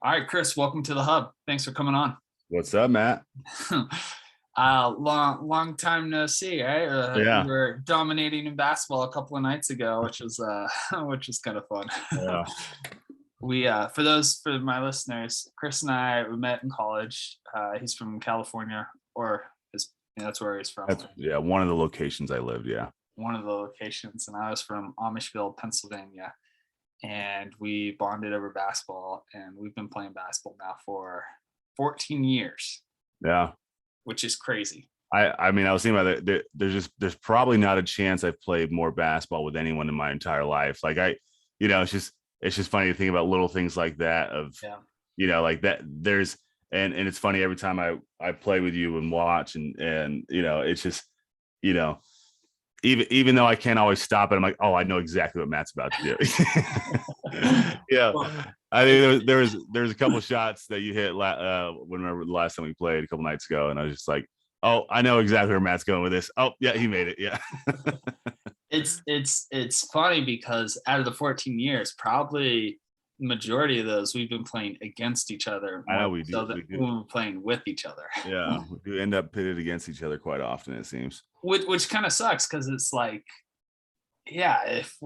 All right, Chris, welcome to the hub. Thanks for coming on. What's up, Matt? Long time no see, right? You Yeah, were dominating in basketball a couple of nights ago, which was which was kind of fun. yeah. We for my listeners, Chris and we met in college. He's from California, or that's where he's from. That's one of the locations I lived. Yeah, One of the locations, and I was from Amishville, Pennsylvania, and we bonded over basketball, and we've been playing basketball now for 14 years, yeah. which is crazy. I mean, I was thinking about that. There's probably not a chance I've played more basketball with anyone in my entire life. Like it's just funny to think about little things like that. Like that. And it's funny every time I play with you and watch and it's just you know even though I can't always stop it, I'm like, oh, I know exactly what Matt's about to do. Yeah. I think there's a couple of shots that you hit whenever the last time we played a couple nights ago, and I was just like, oh, I know exactly where Matt's going with this. Oh, yeah, he made it. Yeah. It's funny because out of the 14 years, probably majority of those we've been playing against each other. I know we do. So that we're playing with each other. Yeah, we do end up pitted against each other quite often, it seems. Which kind of sucks because it's like, if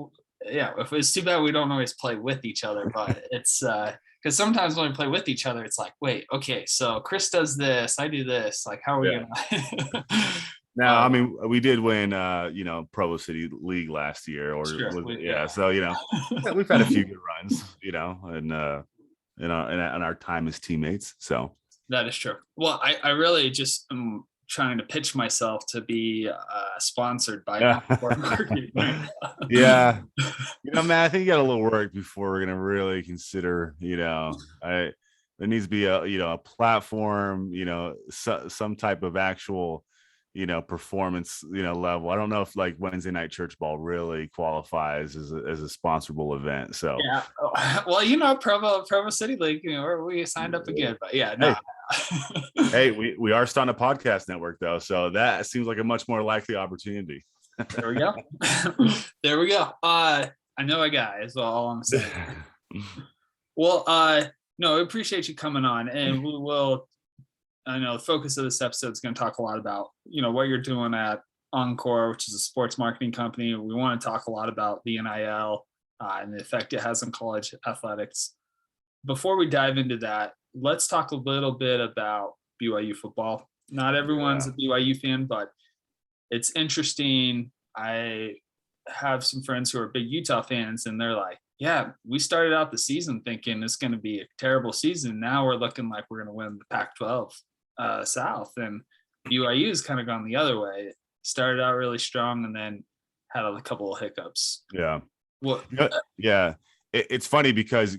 it's too bad we don't always play with each other, but it's because sometimes when we play with each other, it's like, wait, okay, so Chris does this, I do this, like how are we gonna Now, I mean, we did win Provo City League last year, so we've had a few good runs, and in our time as teammates. So that is true. Well, I really just am trying to pitch myself to be sponsored by Oncoor Marketing. Yeah, man, I think you got a little work before we're gonna really consider. There needs to be a platform, some type of actual performance level. I don't know if like Wednesday night church ball really qualifies as a sponsorable event. So yeah, well, Provo City League, we signed up again, but yeah, no. Hey, we are starting a podcast network though, so that seems like a much more likely opportunity. There we go. There we go. I know a guy is all I'm saying. Well, no, I appreciate you coming on, and we will. I know the focus of this episode is going to talk a lot about, what you're doing at Oncoor, which is a sports marketing company. We want to talk a lot about the NIL and the effect it has on college athletics. Before we dive into that, let's talk a little bit about BYU football. Not everyone's a BYU fan, but it's interesting. I have some friends who are big Utah fans, and they're like, yeah, we started out the season thinking it's going to be a terrible season. Now we're looking like we're going to win the Pac-12 South, and BYU has kind of gone the other way. Started out really strong and then had a couple of hiccups. Yeah. It's funny because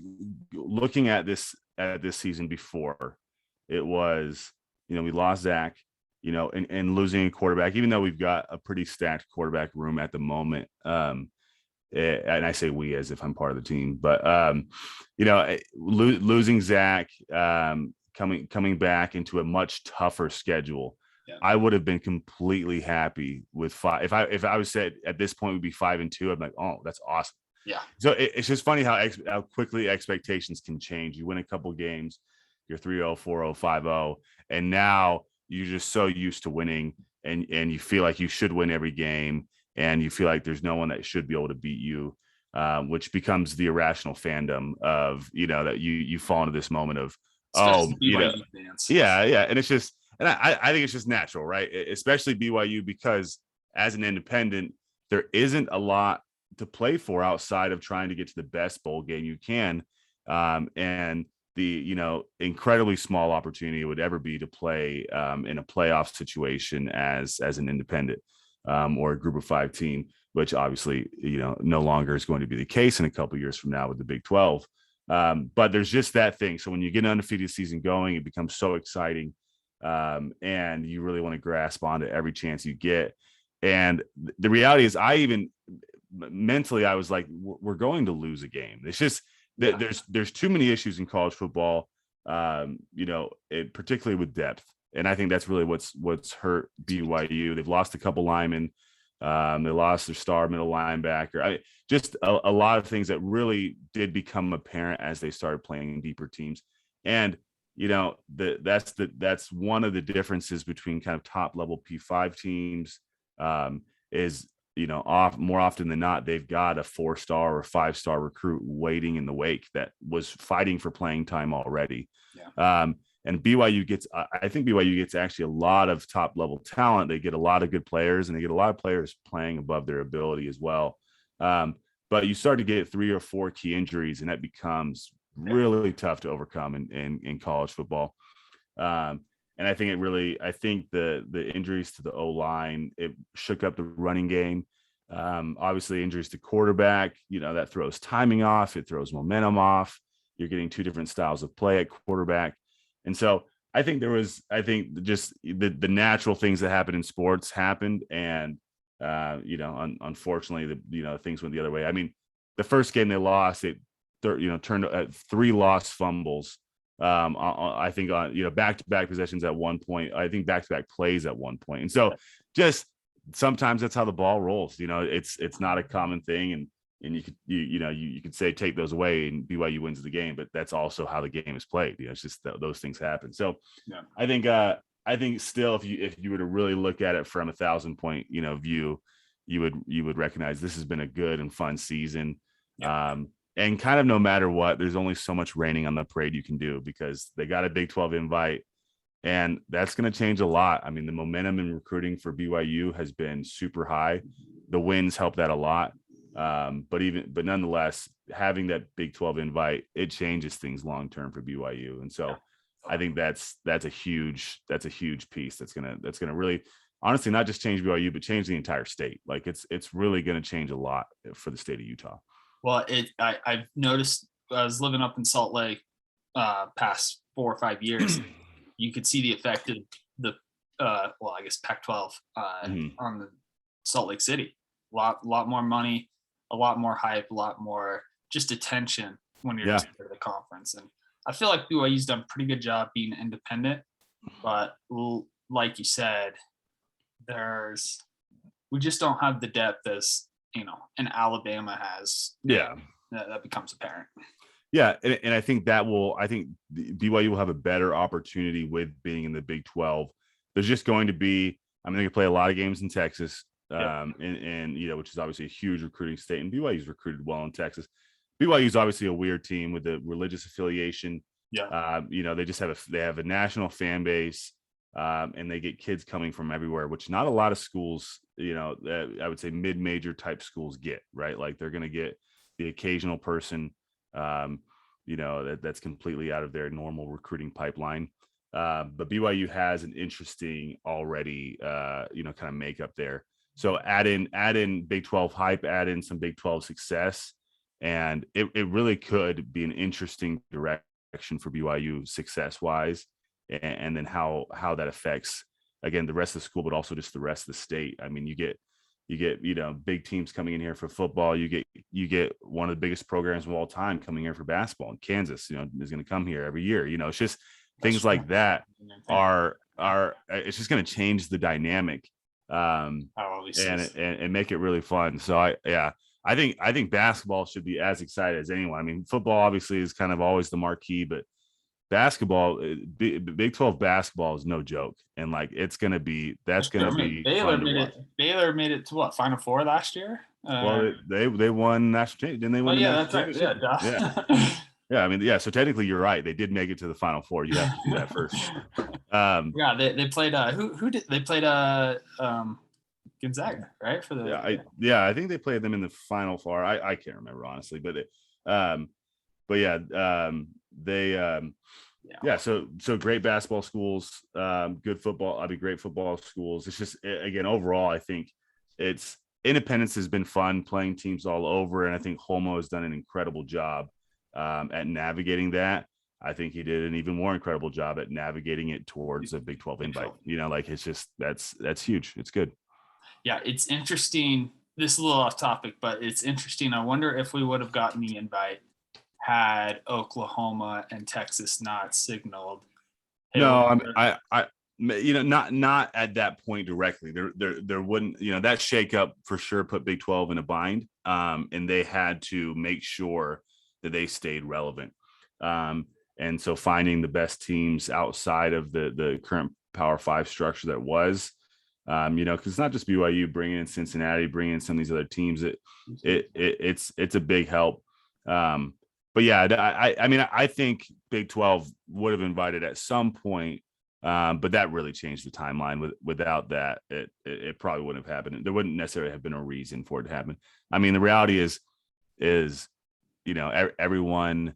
looking at this season before, it was we lost Zach, and losing a quarterback, even though we've got a pretty stacked quarterback room at the moment. And I say we as if I'm part of the team, but losing Zach, coming back into a much tougher schedule. Yeah. I would have been completely happy with 5. If I was said at this point we'd be 5-2, I'm like, oh, that's awesome. Yeah. So it's just funny how quickly expectations can change. You win a couple games, you're 3-0, 4-0, 5-0, and now you're just so used to winning, and you feel like you should win every game, and you feel like there's no one that should be able to beat you, which becomes the irrational fandom of that you fall into this moment of fans. Yeah, and it's just, and I think it's just natural, right? Especially BYU, because as an independent, there isn't a lot to play for outside of trying to get to the best bowl game you can, and the incredibly small opportunity it would ever be to play in a playoff situation as an independent or a group of 5 team, which obviously no longer is going to be the case in a couple of years from now with the Big 12. But there's just that thing. So when you get an undefeated season going, it becomes so exciting, and you really want to grasp onto every chance you get. And the reality is, I even mentally, I was like, we're going to lose a game. It's just there's too many issues in college football, particularly with depth. And I think that's really what's hurt BYU. They've lost a couple linemen. They lost their star middle linebacker. Just a lot of things that really did become apparent as they started playing deeper teams. And that's one of the differences between kind of top level P5 teams, is more often than not, they've got a 4-star or 5-star recruit waiting in the wake that was fighting for playing time already. Yeah. And I think BYU gets actually a lot of top level talent. They get a lot of good players, and they get a lot of players playing above their ability as well. But you start to get 3 or 4 key injuries, and that becomes really tough to overcome in college football. And I think the injuries to the O-line, it shook up the running game. Obviously injuries to quarterback, that throws timing off, it throws momentum off. You're getting 2 different styles of play at quarterback. And so I think just the natural things that happen in sports happened. And, unfortunately, things went the other way. I mean, the first game they lost, turned 3 lost fumbles. I think on back-to-back possessions at one point. I think back-to-back plays at one point. And so just sometimes that's how the ball rolls. It's not a common thing, and you could say take those away and BYU wins the game, but that's also how the game is played. It's just those things happen. So yeah. I think still, if you were to really look at it from 1,000-point view, you would recognize this has been a good and fun season. Yeah. And kind of no matter what, there's only so much raining on the parade you can do, because they got a Big 12 invite, and that's going to change a lot. I mean, the momentum in recruiting for BYU has been super high. The wins help that a lot. But nonetheless, having that Big 12 invite, it changes things long-term for BYU. And so I think that's a huge piece that's going to really, honestly, not just change BYU, but change the entire state. Like it's really going to change a lot for the state of Utah. Well, I've noticed, I was living up in Salt Lake past 4 or 5 years. You could see the effect of the I guess Pac-12 on the Salt Lake City. A lot more money, a lot more hype, a lot more just attention when you're just part of the conference. And I feel like BYU's done a pretty good job being independent, but like you said, we just don't have the depth as and Alabama has. Yeah, that becomes apparent. Yeah, and I think BYU will have a better opportunity with being in the Big 12. There's just going to be, they're going to play a lot of games in Texas, and which is obviously a huge recruiting state, and BYU's recruited well in Texas. BYU is obviously a weird team with a religious affiliation. Yeah, they have a national fan base. And they get kids coming from everywhere, which not a lot of schools, I would say mid-major type schools get, right? Like they're going to get the occasional person, that's completely out of their normal recruiting pipeline. But BYU has an interesting already, kind of makeup there. So add in Big 12 hype, add in some Big 12 success, and it really could be an interesting direction for BYU success-wise. And then how that affects, again, the rest of the school, but also just the rest of the state. I mean, you get big teams coming in here for football. You get one of the biggest programs of all time coming here for basketball. And Kansas, is going to come here every year. It's just things like that are it's just going to change the dynamic, and make it really fun. So I think basketball should be as excited as anyone. I mean, football obviously is kind of always the marquee, but basketball, Big 12 basketball is no joke, and like Baylor made it to what, Final Four last year? Well, they won national championship, didn't they? Win that's right. Yeah. So technically, you're right. They did make it to the Final Four. You have to do that first. They played. Who did they played? Gonzaga, right? For the I think they played them in the Final Four. I can't remember honestly, but so great basketball schools, good football. Great football schools. It's just, again, overall, I think Independence has been fun playing teams all over. And I think Holmo has done an incredible job at navigating that. I think he did an even more incredible job at navigating it towards a Big 12 invite. It's just, that's huge. It's good. Yeah. It's interesting. This is a little off topic, but it's interesting. I wonder if we would have gotten the invite had Oklahoma and Texas not signaled. No, not at that point directly. There wouldn't, that shakeup for sure put Big 12 in a bind, and they had to make sure that they stayed relevant. And so finding the best teams outside of the current Power Five structure that was, because it's not just BYU, bringing in Cincinnati, bringing in some of these other teams. It's a big help. But yeah, I mean, I think Big 12 would have invited at some point, but that really changed the timeline. Without that, it probably wouldn't have happened. There wouldn't necessarily have been a reason for it to happen. I mean, the reality is everyone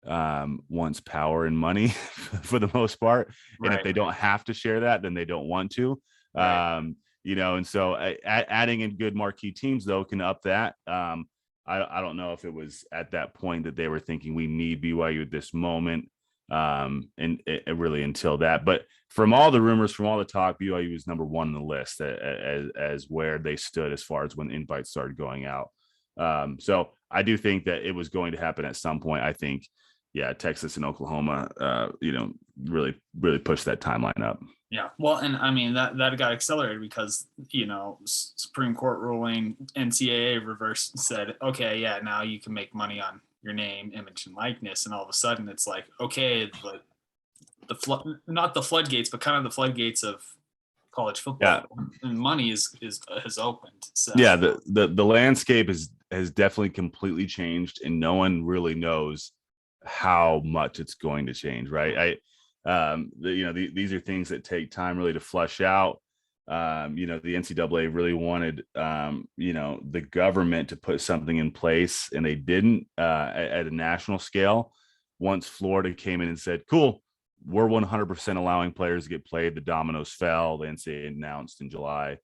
wants power and money for the most part, and if they don't have to share that, then they don't want to. Right. And so adding in good marquee teams though can up that. I don't know if it was at that point that they were thinking we need BYU at this moment, and it really until that. But from all the rumors, from all the talk, BYU was number one on the list as where they stood as far as when invites started going out. So I do think that it was going to happen at some point. I think, yeah, Texas and Oklahoma, really pushed that timeline up. Yeah, well, and I mean that got accelerated because Supreme Court ruling, NCAA reversed, said, okay, yeah, now you can make money on your name, image, and likeness, and all of a sudden it's like, okay, but not the floodgates, but kind of the floodgates of college football, and money has opened. So yeah, the landscape has definitely completely changed, and no one really knows how much it's going to change, right? These are things that take time really to flush out. The NCAA really wanted, the government to put something in place, and they didn't at a national scale. Once Florida came in and said, cool, we're 100% allowing players to get played, the dominoes fell. The NCAA announced in July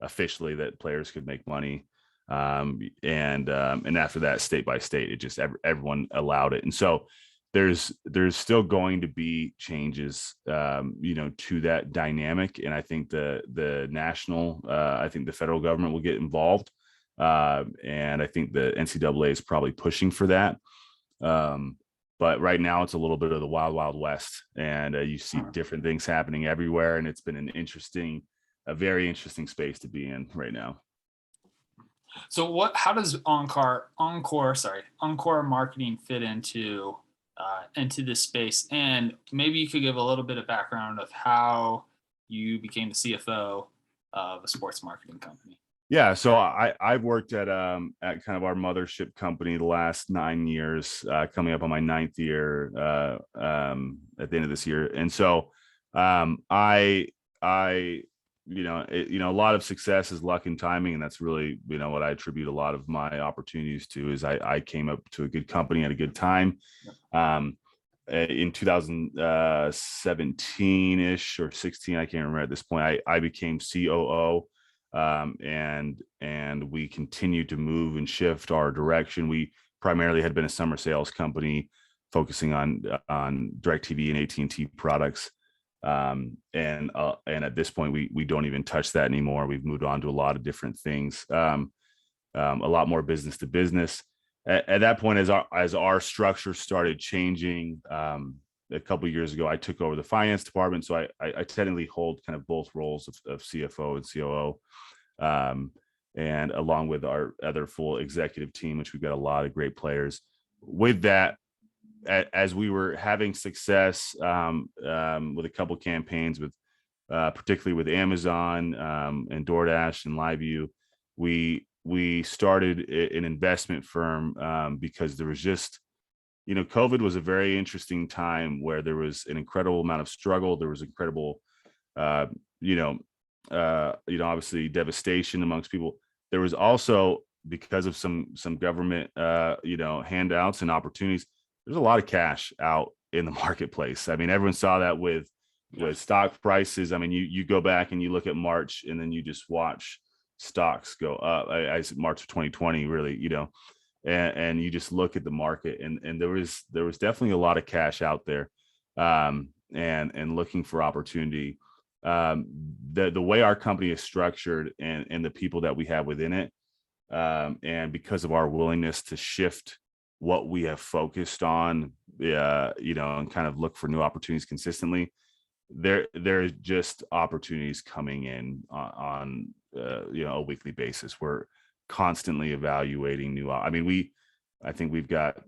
officially that players could make money. And after that, state by state, it just everyone allowed it. And so there's still going to be changes, to that dynamic. And I think the national, I think the federal government will get involved. And I think the NCAA is probably pushing for that. But right now it's a little bit of the wild, wild west, and you see different things happening everywhere. And it's been a very interesting space to be in right now. So how does Oncoor Marketing fit into this space? And maybe you could give a little bit of background of how you became the CFO of a sports marketing company. Yeah, so I've worked at kind of our mothership company the last 9 years, coming up on my 9th year at the end of this year, and so a lot of success is luck and timing, and that's really what I attribute a lot of my opportunities to. Is I came up to a good company at a good time. In 2017-ish or 16, I can't remember at this point, I became COO. And we continued to move and shift our direction. We primarily had been a summer sales company focusing on DirecTV and AT&T products. And at this point, we don't even touch that anymore. We've moved on to a lot of different things, a lot more business to business. At that point, as our structure started changing, a couple of years ago, I took over the finance department. So I technically hold kind of both roles of CFO and COO, and along with our other full executive team, which we've got a lot of great players. With that, as we were having success with a couple campaigns, with particularly with Amazon and DoorDash and LiveView, we started an investment firm because there was just, COVID was a very interesting time where there was an incredible amount of struggle. There was incredible, obviously devastation amongst people. There was also, because of some government, handouts and opportunities, there's a lot of cash out in the marketplace. I mean, everyone saw that with stock prices. I mean, you go back and you look at March, and then you just watch stocks go up. I said March of 2020, really, and you just look at the market, and there was definitely a lot of cash out there, and looking for opportunity. The way our company is structured and the people that we have within it, and because of our willingness to shift what we have focused on, and kind of look for new opportunities consistently, there are just opportunities coming in on a weekly basis. We're constantly evaluating new. I mean, I think we've got,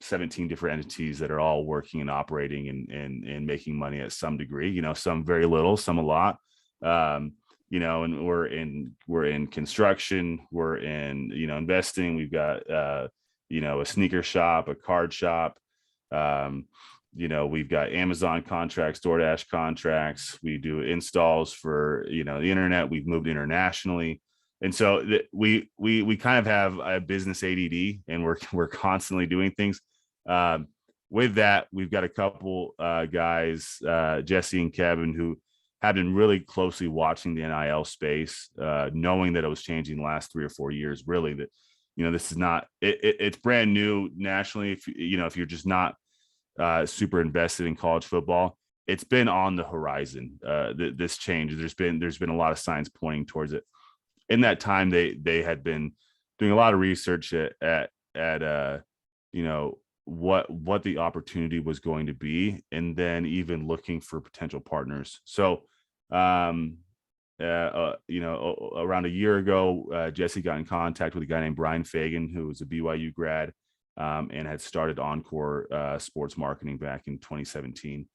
17 different entities that are all working and operating and making money at some degree, some very little, some a lot. And we're in construction, we're in, investing. We've got, a sneaker shop, a card shop. We've got Amazon contracts, DoorDash contracts. We do installs for, the internet. We've moved internationally. And so we kind of have a business ADD, and we're constantly doing things. With that, we've got a couple guys, Jesse and Kevin, who have been really closely watching the NIL space, knowing that it was changing the last 3 or 4 years. Really, that this is not it's brand new nationally. If you're just not super invested in college football, it's been on the horizon. This change, there's been a lot of signs pointing towards it. In that time, they had been doing a lot of research at what the opportunity was going to be, and then even looking for potential partners. So, around a year ago, Jesse got in contact with a guy named Brian Fagan, who was a BYU grad, and had started Oncoor Sports Marketing back in 2017,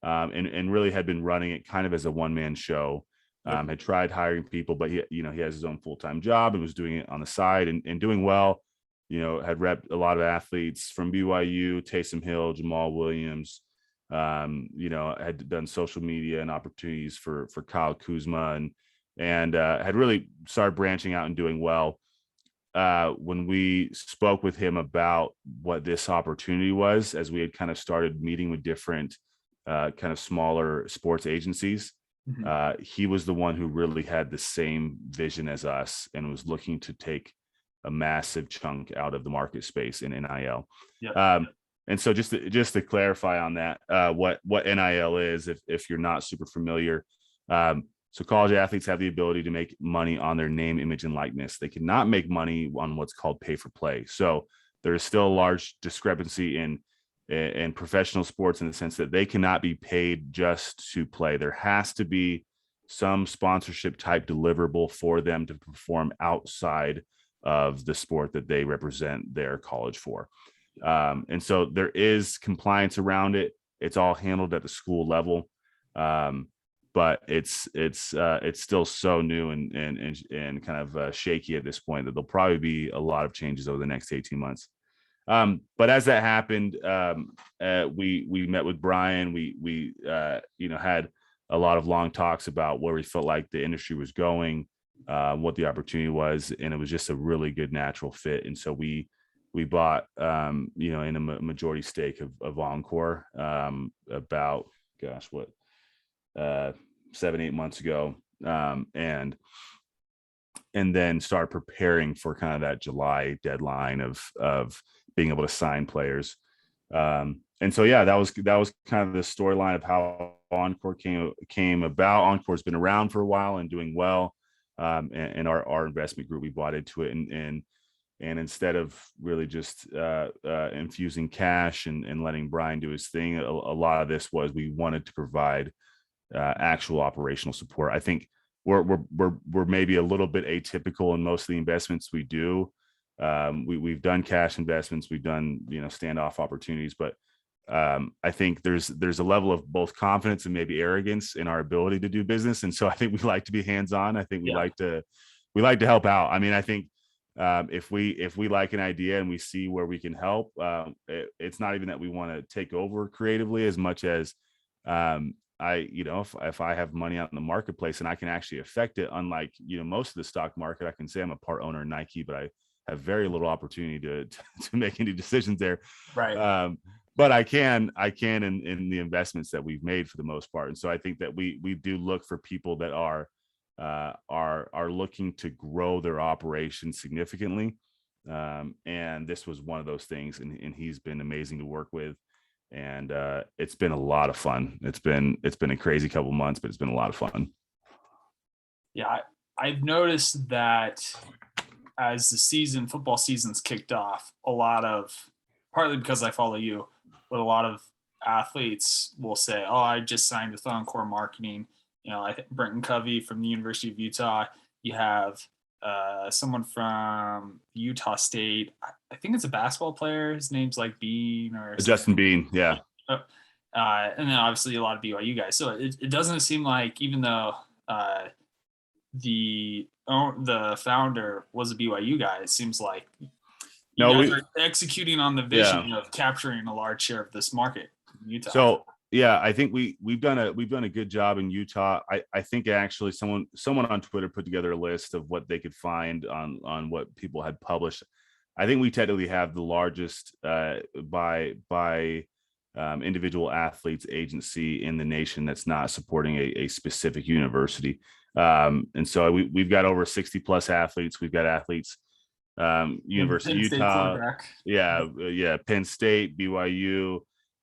and really had been running it kind of as a one-man show. Had tried hiring people, but he has his own full-time job and was doing it on the side and doing well. Had repped a lot of athletes from BYU, Taysom Hill, Jamal Williams. Had done social media and opportunities for Kyle Kuzma, and had really started branching out and doing well. When we spoke with him about what this opportunity was, as we had kind of started meeting with different kind of smaller sports agencies, he was the one who really had the same vision as us and was looking to take a massive chunk out of the market space in NIL. Yep. And so just to clarify on that, what NIL is, if you're not super familiar, so college athletes have the ability to make money on their name, image, and likeness. They cannot make money on what's called pay for play. So there is still a large discrepancy in professional sports, in the sense that they cannot be paid just to play. There has to be some sponsorship type deliverable for them to perform outside of the sport that they represent their college for. And so there is compliance around it. It's all handled at the school level. But it's still so new and kind of shaky at this point that there'll probably be a lot of changes over the next 18 months. But as that happened, we met with Brian. We had a lot of long talks about where we felt like the industry was going, what the opportunity was, and it was just a really good natural fit. And so we bought in a majority stake of Oncoor about 7-8 months ago, and then start preparing for kind of that July deadline of being able to sign players. And so, yeah, that was kind of the storyline of how Oncoor came about. Oncoor's been around for a while and doing well. And our investment group, we bought into it, and instead of really just infusing cash and letting Brian do his thing, a lot of this was we wanted to provide actual operational support. I think we're maybe a little bit atypical in most of the investments we do. We've done cash investments, we've done standoff opportunities, but I think there's a level of both confidence and maybe arrogance in our ability to do business, and so I think we like to be hands-on. I think we like to help out. I mean, I think if we like an idea and we see where we can help, it's not even that we want to take over creatively as much as if I have money out in the marketplace and I can actually affect it, unlike most of the stock market, I can say I'm a part owner in Nike, but I have very little opportunity to make any decisions there. Right. But I can in the investments that we've made for the most part. And so I think that we do look for people that are looking to grow their operation significantly. And this was one of those things, and he's been amazing to work with. And it's been a lot of fun. It's been a crazy couple of months, but it's been a lot of fun. Yeah, I've noticed that as the football season's kicked off, partly because I follow you, but a lot of athletes will say, "Oh, I just signed with Oncoor Marketing." I think Brenton Covey from the University of Utah. You have someone from Utah State. I think it's a basketball player. His name's like Bean or Justin Bean. Yeah. And then obviously a lot of BYU guys. So it doesn't seem like, even though the founder was a BYU guy, it seems like you guys are executing on the vision of capturing a large share of this market in Utah. So yeah, I think we've done a good job in Utah. I think actually someone on Twitter put together a list of what they could find on what people had published. I think we technically have the largest by individual athletes agency in the nation that's not supporting a specific university. And so we've got over 60 plus athletes. We've got athletes, University of Utah, Penn State, BYU,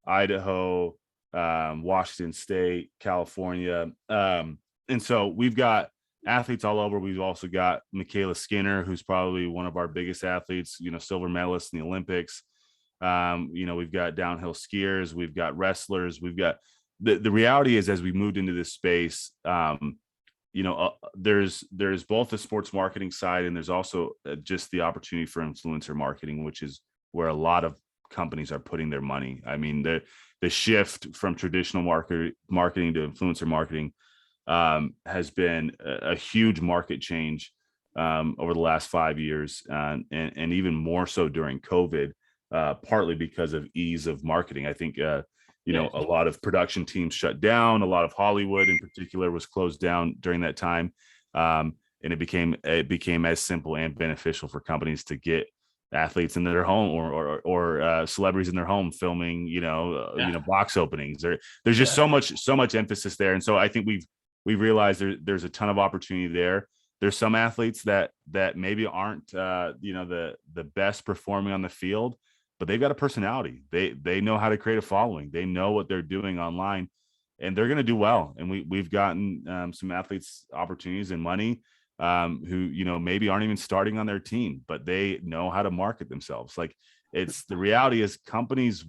Idaho, Washington State, California. And so we've got athletes all over. We've also got Michaela Skinner, who's probably one of our biggest athletes, silver medalist in the Olympics. We've got downhill skiers, we've got wrestlers, we've got the reality is, as we moved into this space, there's both the sports marketing side, and there's also just the opportunity for influencer marketing, which is where a lot of companies are putting their money. I mean, the shift from traditional marketing to influencer marketing has been a huge market change over the last 5 years, and even more so during COVID, partly because of ease of marketing. I think a lot of production teams shut down. A lot of Hollywood in particular was closed down during that time. And it became as simple and beneficial for companies to get athletes in their home or celebrities in their home filming, box openings. There's just so much emphasis there. And so I think we've realized there's a ton of opportunity there. There's some athletes that maybe aren't, the best performing on the field, but they've got a personality. They know how to create a following. They know what they're doing online, and they're going to do well. And we've gotten some athletes opportunities and money who, maybe aren't even starting on their team, but they know how to market themselves. Like, the reality is, companies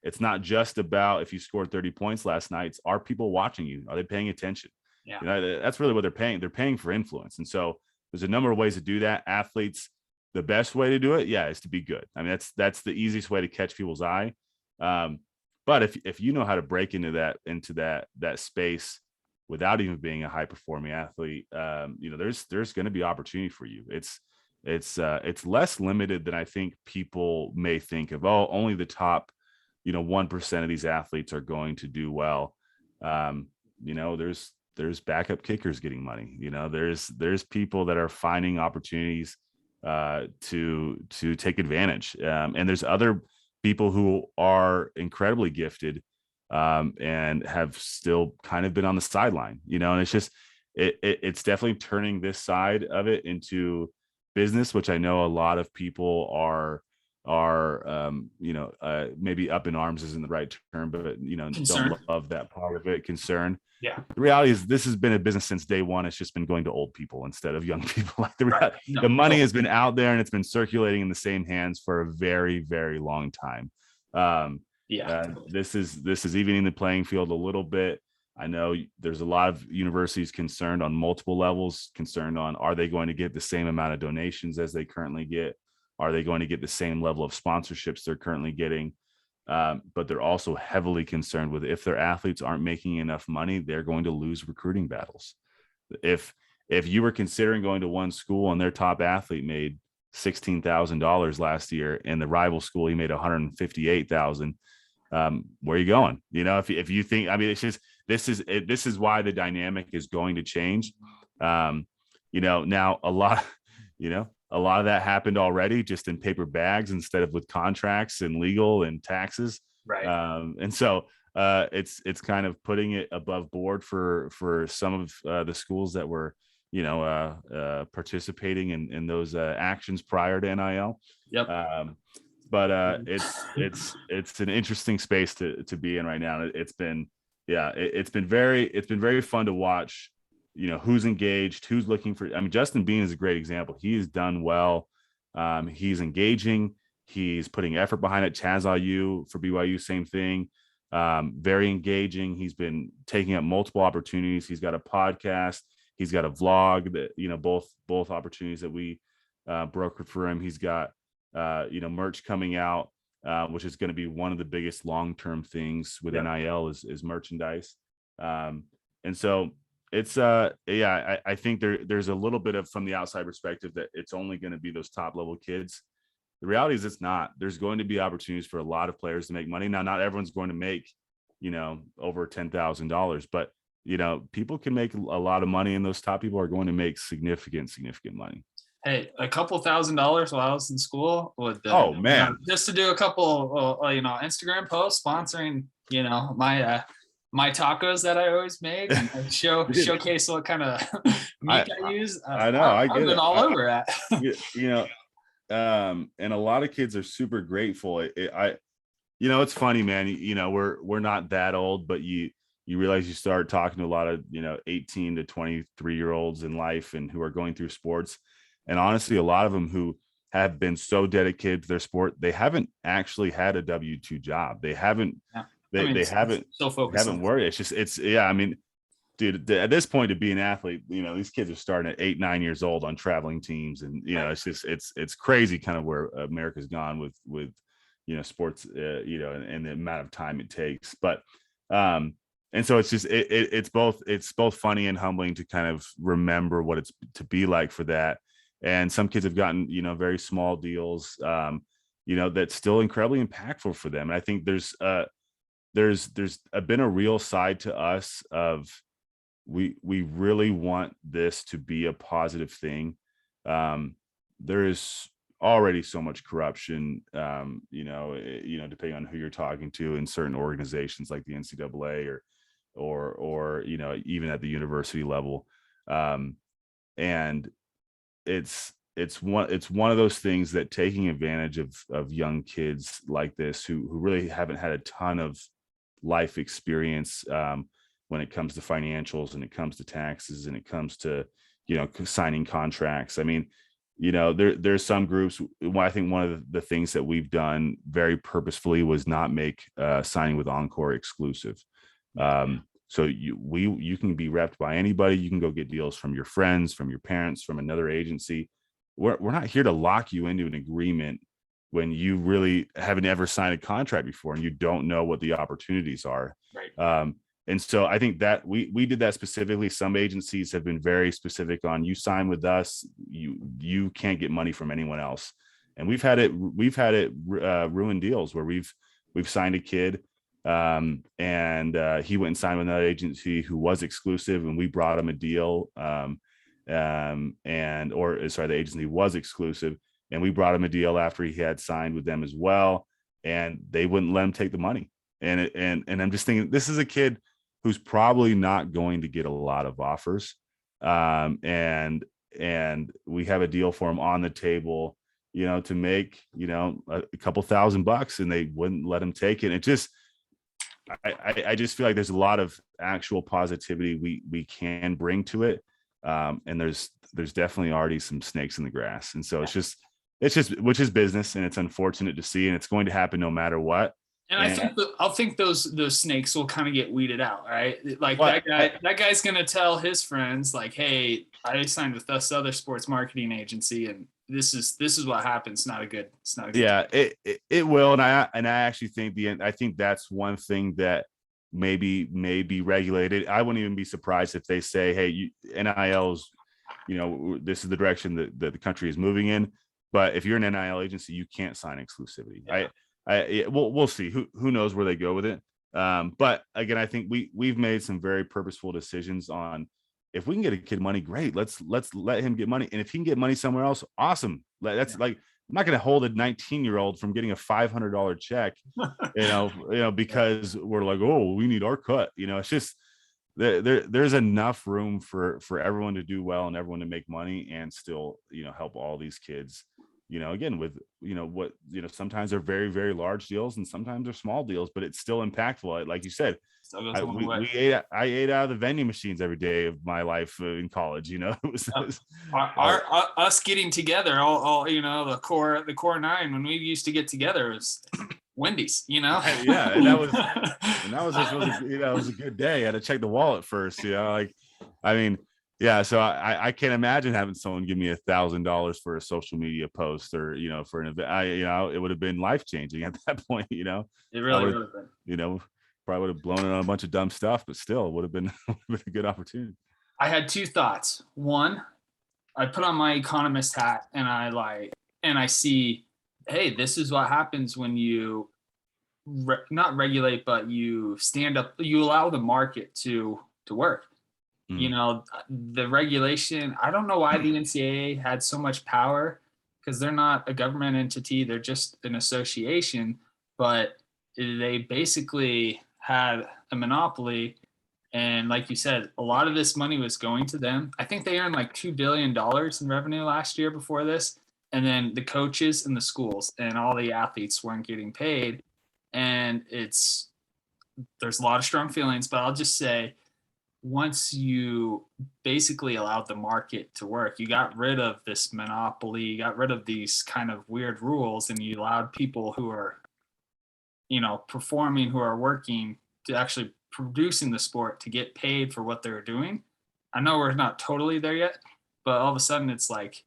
it's not just about if you scored 30 points last night. It's, are people watching you? Are they paying attention? Yeah. That's really what they're paying. They're paying for influence. And so there's a number of ways to do that. Athletes, the best way to do it, is to be good. I mean, that's the easiest way to catch people's eye. But if you know how to break into that space without even being a high performing athlete, there's going to be opportunity for you. It's less limited than I think people may think of. Oh, only the top 1% of these athletes are going to do well. There's backup kickers getting money. There's people that are finding opportunities to take advantage. And there's other people who are incredibly gifted and have still kind of been on the sideline, and it's just, it's definitely turning this side of it into business, which I know a lot of people are maybe up in arms isn't the right term, but don't love that part of it. Concern. Yeah. The reality is, this has been a business since day one. It's just been going to old people instead of young people. Like the money has been out there and it's been circulating in the same hands for a very, very long time. This is evening the playing field a little bit. I know there's a lot of universities concerned on multiple levels, concerned on, are they going to get the same amount of donations as they currently get? Are they going to get the same level of sponsorships they're currently getting? But they're also heavily concerned with, if their athletes aren't making enough money, they're going to lose recruiting battles. If you were considering going to one school and their top athlete made $16,000 last year, and the rival school he made $158,000, where are you going? If you think, I mean, it's just, this is why the dynamic is going to change. Now a lot of that happened already, just in paper bags instead of with contracts and legal and taxes. Right. And so it's kind of putting it above board for some of the schools that were, participating in those actions prior to NIL. Yep. But it's an interesting space to be in right now. It's been very fun to watch. Who's engaged, who's looking for. I mean, Justin Bean is a great example. He has done well. He's engaging. He's putting effort behind it. Chaz Ayu for BYU, same thing. Very engaging. He's been taking up multiple opportunities. He's got a podcast. He's got a vlog that, both opportunities that we brokered for him. He's got, merch coming out, which is going to be one of the biggest long-term things with NIL is merchandise. And so it's, I think there's a little bit of, from the outside perspective, that it's only going to be those top level kids. The reality is it's not. There's going to be opportunities for a lot of players to make money. Now, not everyone's going to make, over $10,000, but people can make a lot of money, and those top people are going to make significant money. Hey, a couple $1,000s while I was in school would, man, just to do a couple, Instagram posts sponsoring, my tacos that I always make, and showcase what kind of meat I use. I know. I've been all over at. And a lot of kids are super grateful. It's funny, man. We're not that old, but you realize you start talking to a lot of 18 to 23-year-olds in life and who are going through sports, and honestly, a lot of them who have been so dedicated to their sport, they haven't actually had a W-2 job. They haven't. They haven't worried. Dude, at this point, to be an athlete, these kids are starting at 8-9 years old on traveling teams, and it's crazy kind of where America's gone with sports, and the amount of time it takes. But and so it's both funny and humbling to kind of remember what it's to be like for that. And some kids have gotten very small deals, that's still incredibly impactful for them. And I think there's been a real side to us of we really want this to be a positive thing. There is already so much corruption, depending on who you're talking to in certain organizations like the NCAA or even at the university level. And it's one of those things that taking advantage of young kids like this who really haven't had a ton of life experience when it comes to financials, and it comes to taxes, and it comes to signing contracts. I mean, there's some groups. I think one of the things that we've done very purposefully was not make signing with Oncoor exclusive. So you can be repped by anybody. You can go get deals from your friends, from your parents, from another agency. We're not here to lock you into an agreement when you really haven't ever signed a contract before and you don't know what the opportunities are. Right. And so I think that we did that specifically. Some agencies have been very specific on, you sign with us, you can't get money from anyone else. And we've had it ruin deals where we've signed a kid, and he went and signed with another agency who was exclusive, and we brought him a deal. The agency was exclusive, and we brought him a deal after he had signed with them as well, and they wouldn't let him take the money. And I'm just thinking, this is a kid who's probably not going to get a lot of offers. And we have a deal for him on the table, to make, a couple $1,000, and they wouldn't let him take it. It just, I just feel like there's a lot of actual positivity we can bring to it. And there's definitely already some snakes in the grass. And so it's just, which is business, and it's unfortunate to see, and it's going to happen no matter what. And I think those snakes will kind of get weeded out, right? Like that guy's gonna tell his friends, like, "Hey, I signed with this other sports marketing agency, and this is what happens." It's not a good. Yeah, it will, and I actually think I think that's one thing that may be regulated. I wouldn't even be surprised if they say, "Hey, NILs, this is the direction that the country is moving in." But if you're an NIL agency, you can't sign exclusivity. Yeah. We'll see. Who knows where they go with it. But again, I think we've made some very purposeful decisions on, if we can get a kid money, great. Let's let him get money. And if he can get money somewhere else, awesome. That's like, I'm not going to hold a 19-year-old from getting a $500 check, because we're like, oh, we need our cut. It's just, there's enough room for everyone to do well and everyone to make money and still, help all these kids. Again, with, sometimes they're very, very large deals and sometimes they're small deals, but it's still impactful. Like you said, I ate out of the vending machines every day of my life in college. Us getting together, all the core 9, when we used to get together, it was Wendy's, Yeah, and that was just really, it was a good day. I had to check the wallet first, Yeah, so I can't imagine having someone give me $1,000 for a social media post or for an event. It would have been life changing at that point. It I really would would have, have been. probably would have blown it on a bunch of dumb stuff, but still, it would have been, a good opportunity. I had two thoughts. One, I put on my economist hat and I see, hey, this is what happens when you not regulate, but you stand up, you allow the market to work. Mm. The regulation, I don't know why the NCAA had so much power, because they're not a government entity, they're just an association, but they basically had a monopoly. And like you said, a lot of this money was going to them. I think they earned like $2 billion in revenue last year before this. And then the coaches and the schools and all the athletes weren't getting paid. And there's a lot of strong feelings, but I'll just say, once you basically allowed the market to work, you got rid of this monopoly, you got rid of these kind of weird rules, and you allowed people who are, performing, who are working, to actually producing the sport, to get paid for what they're doing. I know we're not totally there yet, but all of a sudden it's like,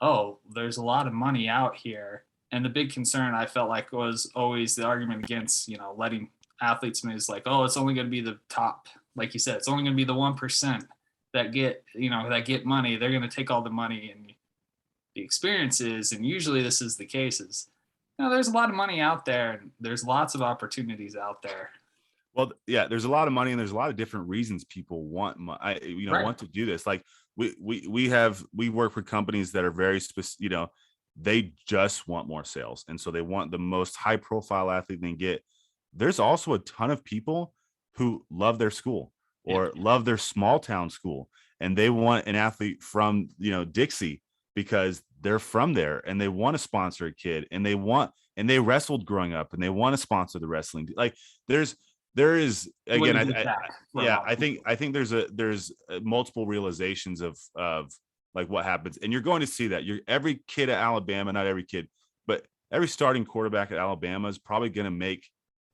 oh, there's a lot of money out here. And the big concern I felt like was always the argument against, letting athletes win is like, oh, it's only going to be the top. Like you said, it's only going to be the 1% that get money. They're going to take all the money and the experiences. And usually this is the cases. There's a lot of money out there, and there's lots of opportunities out there. Well, yeah, there's a lot of money, and there's a lot of different reasons people want Right. want to do this. Like we work with companies that are very specific. They just want more sales, and so they want the most high profile athlete they can get. There's also a ton of people who love their school or love their small town school, and they want an athlete from Dixie because they're from there, and they want to sponsor a kid, and they wrestled growing up, and they want to sponsor the wrestling. Like there is, again, I think there's multiple realizations of like what happens, and you're going to see that every kid at Alabama, not every kid, but every starting quarterback at Alabama is probably going to make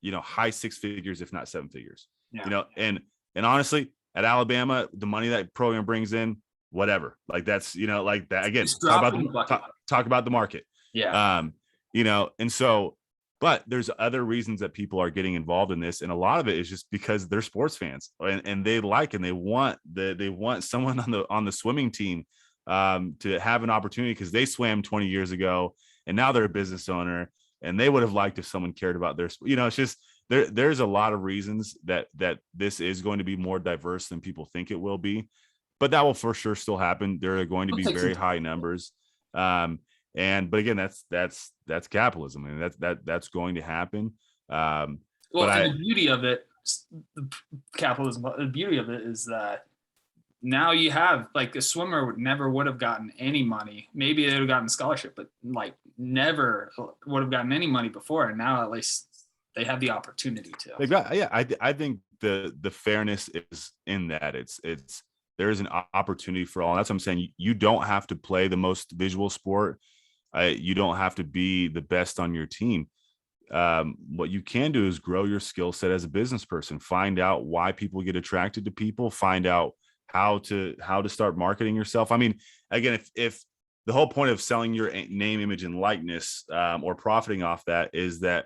high six figures, if not seven figures. And honestly, at Alabama, the money that program brings in, whatever, like that's like that again. Talk about the market. And so, but there's other reasons that people are getting involved in this, and a lot of it is just because they're sports fans, and they want someone on the swimming team to have an opportunity because they swam 20 years ago, and now they're a business owner, and they would have liked if someone cared about their. It's just there's a lot of reasons that this is going to be more diverse than people think it will be, but that will for sure still happen. There are going to be very high numbers. But again, that's capitalism, and that's going to happen. The beauty of it, capitalism, the beauty of it is that now you have, like, a swimmer never would have gotten any money. Maybe they would have gotten a scholarship, but like never would have gotten any money before. And now at least they have the opportunity to. I think the fairness is in that it's there is an opportunity for all. And that's what I'm saying. You don't have to play the most visual sport. You don't have to be the best on your team. What you can do is grow your skill set as a business person. Find out why people get attracted to people. Find out how to start marketing yourself. I mean, again, if the whole point of selling your name, image, and likeness, or profiting off that, is that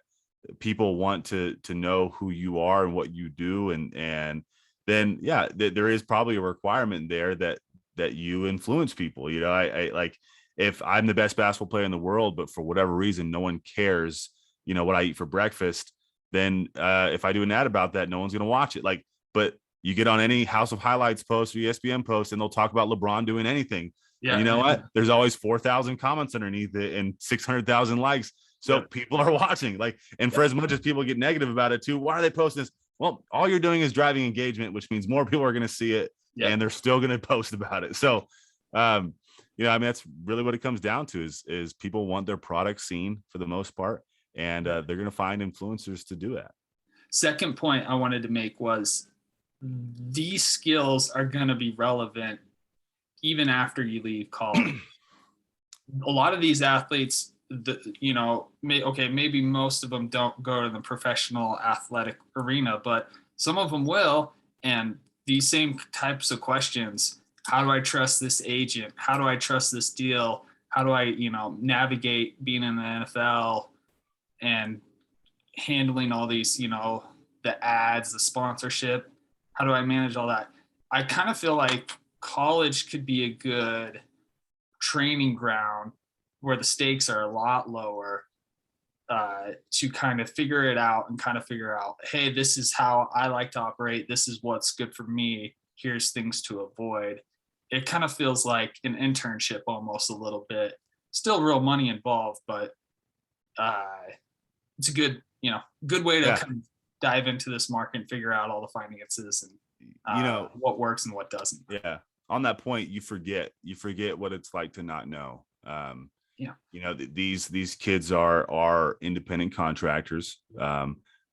people want to know who you are and what you do, and then there is probably a requirement there that you influence people. I like, if I'm the best basketball player in the world, but for whatever reason no one cares what I eat for breakfast, then if I do an ad about that, no one's going to watch it. Like, but you get on any House of Highlights post or ESPN post, and they'll talk about LeBron doing anything. Yeah. And you know what? There's always 4,000 comments underneath it and 600,000 likes. So people are watching. Like, and for as much as people get negative about it too, why are they posting this? Well, all you're doing is driving engagement, which means more people are going to see it, and they're still going to post about it. So, I mean, that's really what it comes down to is people want their product seen for the most part, and they're going to find influencers to do that. Second point I wanted to make was these skills are going to be relevant even after you leave college. A lot of these athletes, maybe most of them don't go to the professional athletic arena, but some of them will. And these same types of questions, how do I trust this agent? How do I trust this deal? How do I, navigate being in the NFL and handling all these, the ads, the sponsorship? How do I manage all that? I kind of feel like college could be a good training ground where the stakes are a lot lower, to kind of figure it out and kind of figure out, hey, this is how I like to operate. This is what's good for me. Here's things to avoid. It kind of feels like an internship almost a little bit. Still real money involved, but it's a good, good way to Yeah. kind of dive into this market and figure out all the finances and what works and what doesn't. Yeah. On that point, you forget what it's like to not know. These kids are independent contractors.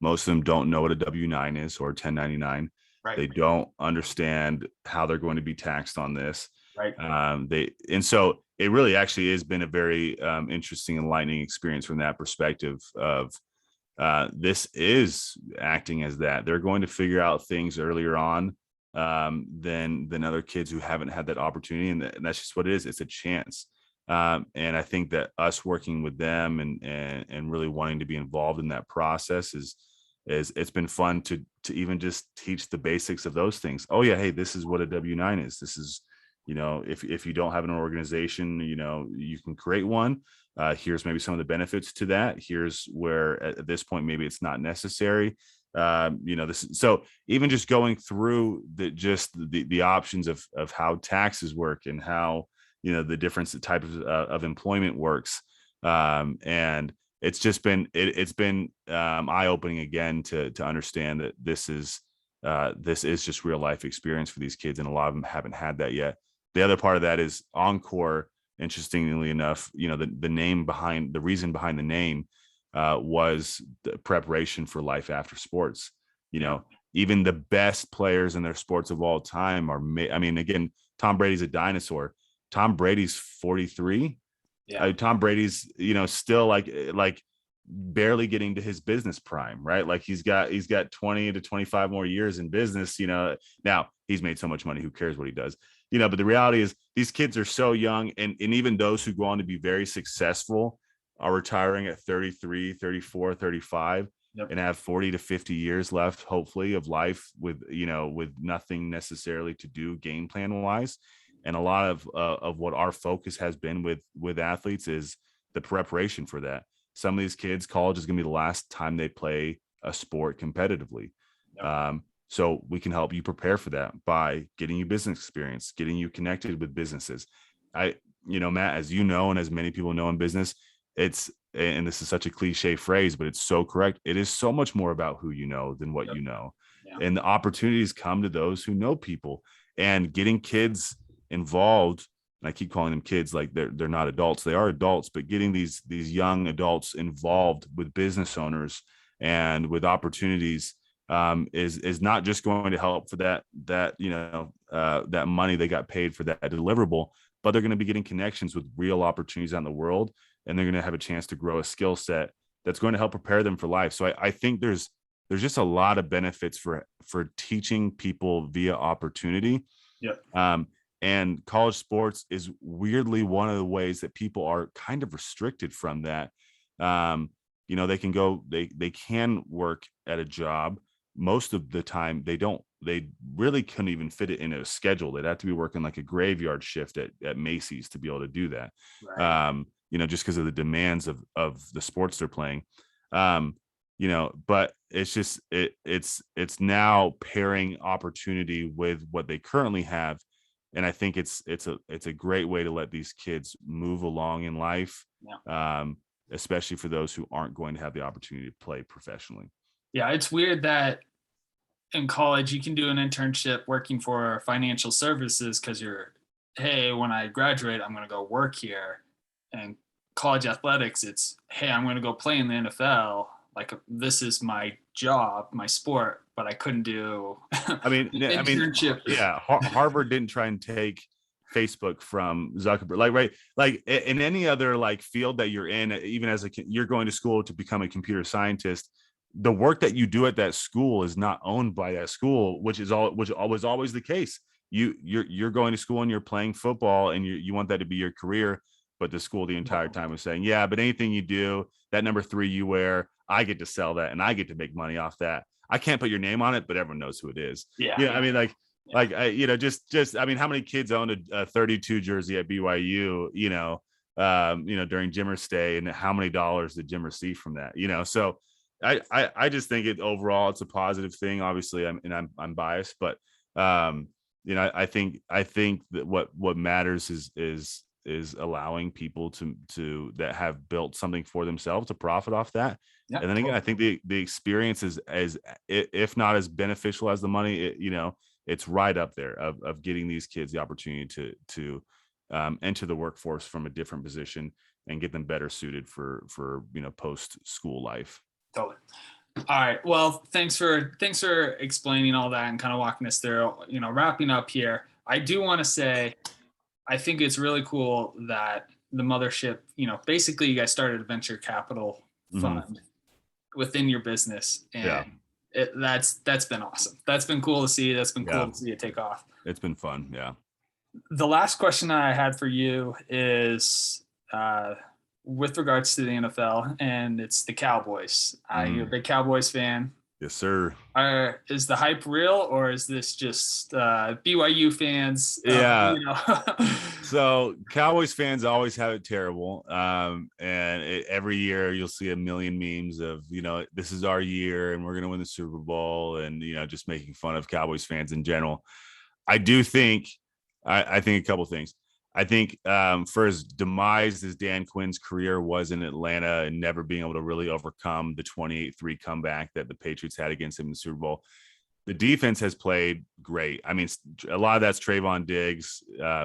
Most of them don't know what a W-9 is or 1099. Right. They don't understand how they're going to be taxed on this. Right. So it really actually has been a very interesting, enlightening experience from that perspective of this is acting as that. They're going to figure out things earlier on than other kids who haven't had that opportunity. And that's just what it is. It's a chance. And I think that us working with them and really wanting to be involved in that process is it's been fun to even just teach the basics of those things. Oh yeah. Hey, this is what a W-9 is. This is, if you don't have an organization, you can create one. Here's maybe some of the benefits to that. Here's where at this point, maybe it's not necessary. So even just going through the options of how taxes work and how, the different types of employment works. And it's just been, it's been eye-opening again to understand that this is just real life experience for these kids. And a lot of them haven't had that yet. The other part of that is Oncoor. Interestingly enough, the reason behind the name was the preparation for life after sports. Even the best players in their sports of all time again, Tom Brady's a dinosaur. Tom Brady's 43. Yeah. Tom Brady's, still like barely getting to his business prime, right? Like he's got 20 to 25 more years in business, now he's made so much money. Who cares what he does? But the reality is these kids are so young, and even those who go on to be very successful are retiring at 33, 34, 35, yep, and have 40 to 50 years left, hopefully, of life with nothing necessarily to do game plan wise. And a lot of what our focus has been with athletes is the preparation for that. Some of these kids, college is going to be the last time they play a sport competitively. Yep. So we can help you prepare for that by getting you business experience, getting you connected with businesses. Matt, as you know, and as many people know in business, and this is such a cliche phrase, but it's so correct. It is so much more about who you know than what you know. Yeah. And the opportunities come to those who know people, and getting kids involved. And I keep calling them kids, like they're not adults. They are adults, but getting these young adults involved with business owners and with opportunities is not just going to help for that money they got paid for that deliverable, but they're going to be getting connections with real opportunities out in the world, and they're going to have a chance to grow a skill set that's going to help prepare them for life. So I think there's just a lot of benefits for teaching people via opportunity. Yeah. And college sports is weirdly one of the ways that people are kind of restricted from that. They can go, they can work at a job. Most of the time they really couldn't even fit it in a schedule. They'd have to be working like a graveyard shift at Macy's to be able to do that. Right. Just because of the demands of the sports they're playing. But it's just, it's now pairing opportunity with what they currently have. And I think it's a great way to let these kids move along in life. Yeah. Especially for those who aren't going to have the opportunity to play professionally. Yeah, it's weird that in college you can do an internship working for financial services because hey, when I graduate, I'm going to go work here. And college athletics, it's, hey, I'm going to go play in the NFL. Like, this is my job, my sport, but I couldn't do internship. Yeah, Harvard didn't try and take Facebook from Zuckerberg, right? Like in any other field that you're in, even you're going to school to become a computer scientist, the work that you do at that school is not owned by that school, which was always the case. you're going to school and you're playing football and you want that to be your career. But the school the entire time was saying, yeah, but anything you do, that number 3 you wear, I get to sell that and I get to make money off that. I can't put your name on it, but everyone knows who it is. Yeah. I mean, just I mean, how many kids owned a 32 jersey at BYU, during Jimmer's stay, and how many dollars did Jimmer see from that? So I just think overall it's a positive thing. Obviously, I'm biased, but I think that what matters is allowing people to that have built something for themselves to profit off that. Yeah, and then again, I think the experience is as if not as beneficial as the money, it's right up there of getting these kids the opportunity to enter the workforce from a different position and get them better suited for post school life. Totally. All right. Well, thanks for explaining all that and kind of walking us through, wrapping up here. I do want to say, I think it's really cool that the mothership, basically you guys started a venture capital fund within your business. And that's been awesome. That's been cool to see. That's been cool to see it take off. It's been fun. Yeah. The last question I had for you is with regards to the NFL, and it's the Cowboys. You're a big Cowboys fan. Yes, sir. Is the hype real, or is this just BYU fans? Yeah. So Cowboys fans always have it terrible. Every year you'll see a million memes of, this is our year and we're going to win the Super Bowl, and, just making fun of Cowboys fans in general. I do think, I think a couple of things. I think for as demise as Dan Quinn's career was in Atlanta and never being able to really overcome the 28-3 comeback that the Patriots had against him in the Super Bowl, the defense has played great. I mean, a lot of that's Trayvon Diggs,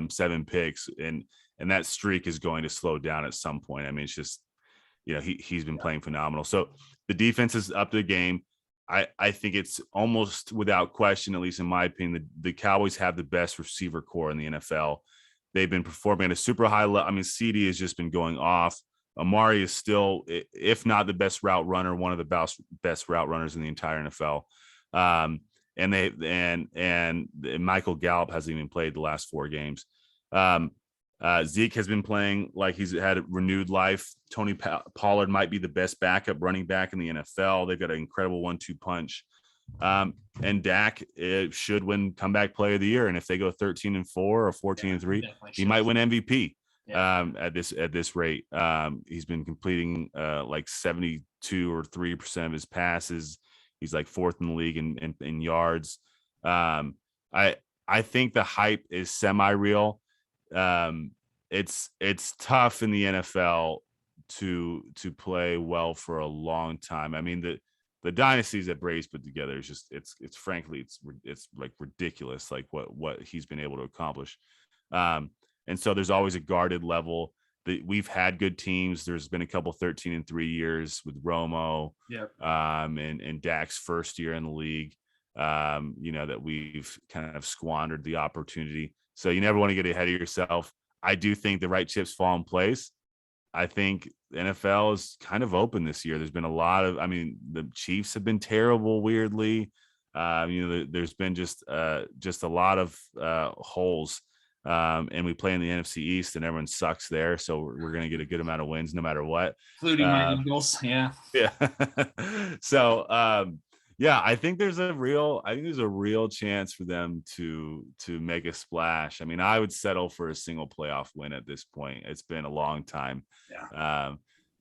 7 picks, and that streak is going to slow down at some point. I mean, it's just, he's been playing phenomenal. So the defense is up to the game. I think it's almost without question, at least in my opinion, the Cowboys have the best receiver core in the NFL. They've been performing at a super high level. I mean, CD has just been going off. Amari is still, if not the best route runner, one of the best route runners in the entire NFL. And Michael Gallup hasn't even played the last 4 games. Zeke has been playing like he's had a renewed life. Tony Pollard might be the best backup running back in the NFL. They've got an incredible 1-2 punch. And Dak should win comeback player of the year. And if they go 13-4 or 14-3, he might win MVP at this rate. He's been completing like 72 or 3% of his passes. He's like 4th in the league in yards. I think the hype is semi-real. It's tough in the NFL to play well for a long time. I mean, the dynasties that Braves put together is just it's frankly it's like ridiculous, like what he's been able to accomplish. And so there's always a guarded level. We've had good teams. There's been a couple 13-3 years with Romo, and Dak's first year in the league. That we've kind of squandered the opportunity. So you never want to get ahead of yourself. I do think the right chips fall in place. I think the NFL is kind of open this year. There's been a lot of, the Chiefs have been terrible, weirdly. There's been just a lot of holes. And we play in the NFC East and everyone sucks there. So we're going to get a good amount of wins no matter what. Including my Eagles. Yeah. Yeah. So, I think there's a real chance for them to make a splash. I mean, I would settle for a single playoff win at this point. It's been a long time. Yeah.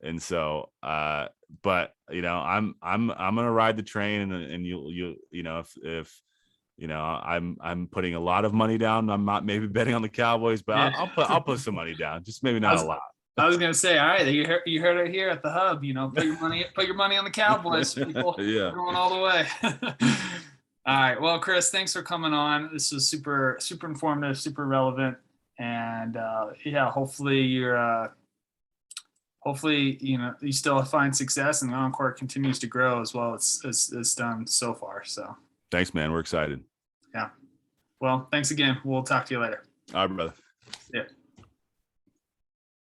And so, but I'm gonna ride the train, and you if I'm putting a lot of money down. I'm not maybe betting on the Cowboys, but I'll put some money down. Just maybe not a lot. I was gonna say, all right, you heard it here at the Hub. Put your money on the Cowboys, people. Yeah, going all the way. All right, well, Chris, thanks for coming on. This was super informative, super relevant, and hopefully you still find success, and the Oncoor continues to grow as well as it's done so far. So thanks, man. We're excited. Yeah. Well, thanks again. We'll talk to you later. All right, brother. Yeah.